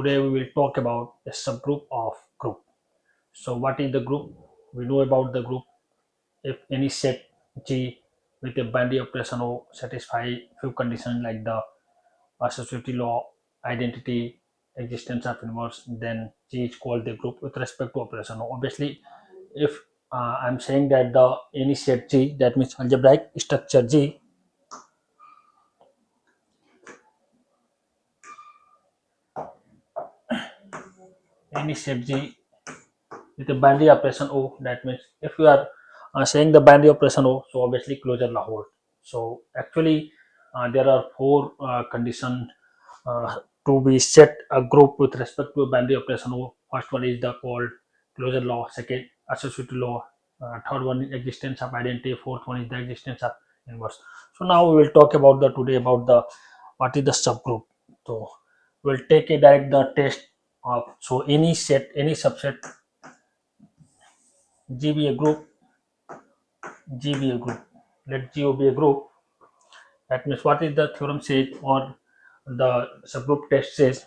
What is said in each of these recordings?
today we will talk about a subgroup of group. So what is the group? We know about the group. If any set G with a binary operation O satisfy few conditions like the associativity law, identity, existence of inverse, then G is called the group with respect to operation O. Obviously, if I'm saying that the any set G, that means algebraic structure G, any set G with a binary operation O, that means if you are saying the binary operation O, so obviously closure law holds. So actually there are four conditions to be set a group with respect to a binary operation O. First one is the called closure law, second associative law, third one is existence of identity, fourth one is the existence of inverse. So now we will talk about the today about the what is the subgroup. So we'll take a direct the test of, so any set, any subset G be a group, G be a group. Let G be a group. That means what is the theorem says or the subgroup test says.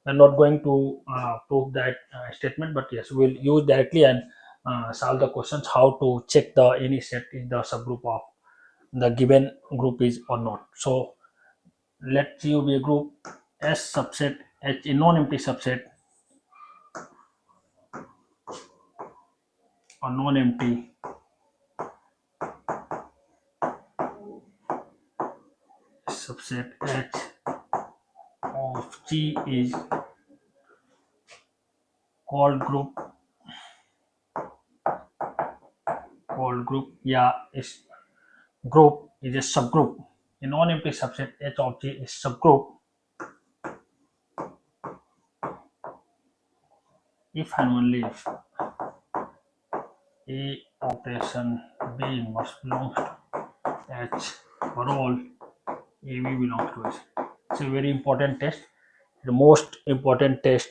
We're not going to prove that statement, but yes, we'll use directly and solve the questions how to check the any set is the subgroup of the given group is or not. So let G be a group, S subset H a non-empty subset or non-empty subset H of G is called group, yeah, is group is a subgroup. A non-empty subset H of G is subgroup if and only if A operation B inverse belongs to H for all AB belongs to H. It's a very important test, the most important test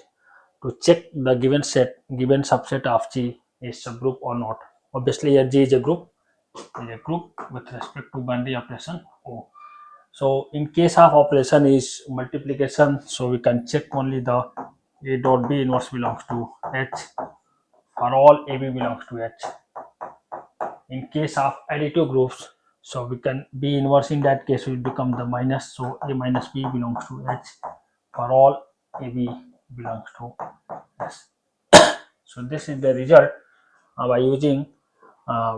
to check the given set, given subset of G is subgroup or not. Obviously here G is a group with respect to binary operation O. So in case of operation is multiplication, so we can check only the A dot B inverse belongs to H for all AB belongs to H. In case of additive groups, so we can B inverse in that case will become the minus, so A minus B belongs to H for all AB belongs to S. So this is the result. By using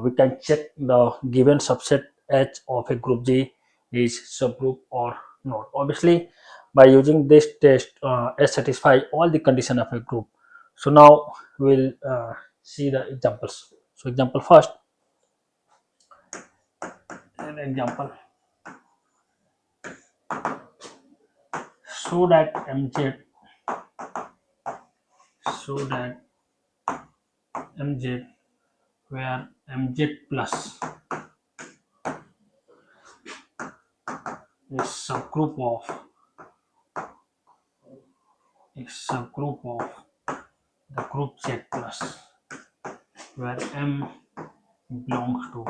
we can check the given subset H of a group G is subgroup or not. Obviously by using this test S satisfy all the condition of a group. So now we'll see the examples. So example first, an example, so that MZ where MZ plus is subgroup of the group Z plus, where M belongs to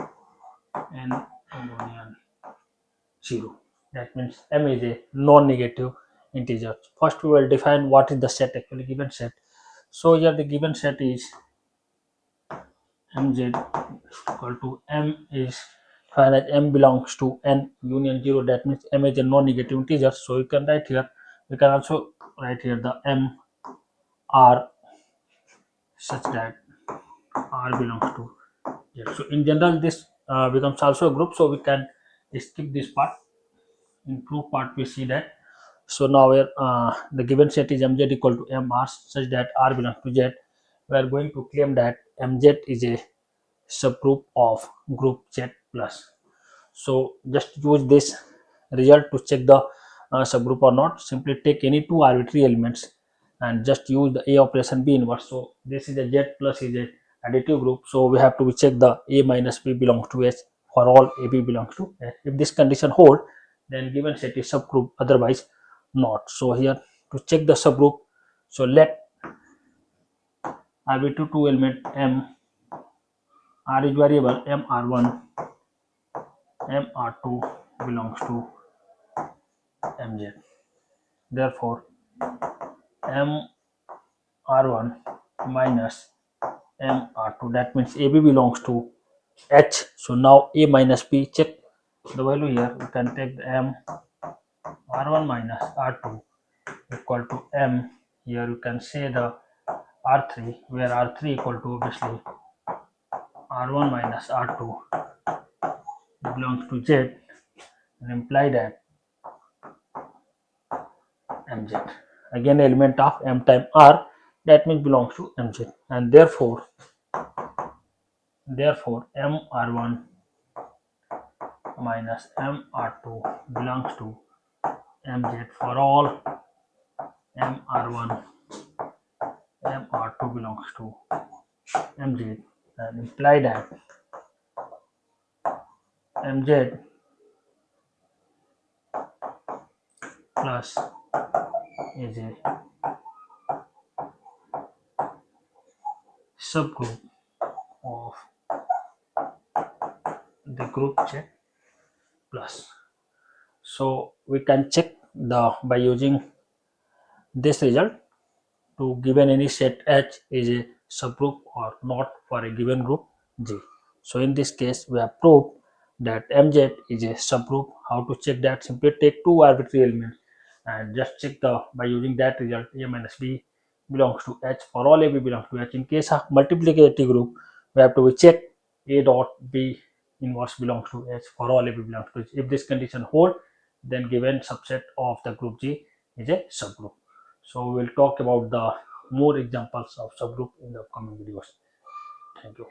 n union 0. That means M is a non-negative integer. First we will define what is the set, actually given set. So here the given set is Mz equal to M is defined as M belongs to n union 0. That means M is a non-negative integer. So you can write here, we can also write here the M R such that R belongs to Z. So in general this becomes also a group, so we can skip this part. In proof part we see that. So now where the given set is Mz equal to Mr such that R belongs to Z, we are going to claim that Mz is a subgroup of group Z plus. So just use this result to check the subgroup or not. Simply take any two arbitrary elements and just use the A operation B inverse. So this is a Z plus is a additive group, so we have to check the A minus B belongs to H for all AB belongs to H. If this condition hold, then given set is subgroup, otherwise not. So here to check the subgroup, so let arbitrary two element M, R is variable, MR1, MR2 belongs to MZ. Therefore M R1 minus M R2. That means AB belongs to H. So now A minus B, check the value here. We can take the M R1 minus R2 equal to M. Here you can say the R3, where R3 equal to obviously R1 minus R2 belongs to Z, and imply that MZ. Again, element of M time R, that means belongs to MZ, and therefore MR1 minus MR2 belongs to MZ for all MR1 MR2 belongs to MZ, and imply that MZ plus is a subgroup of the group Z plus. So we can check the by using this result to given any set H is a subgroup or not for a given group G. So in this case we have proved that MZ is a subgroup. How to check that? Simply take two arbitrary elements and just check the by using that result A minus B belongs to H for all AB belongs to H. In case of multiplicative group, we have to check A dot B inverse belongs to H for all AB belongs to H. If this condition hold, then given subset of the group G is a subgroup. So we will talk about the more examples of subgroup in the upcoming videos. Thank you.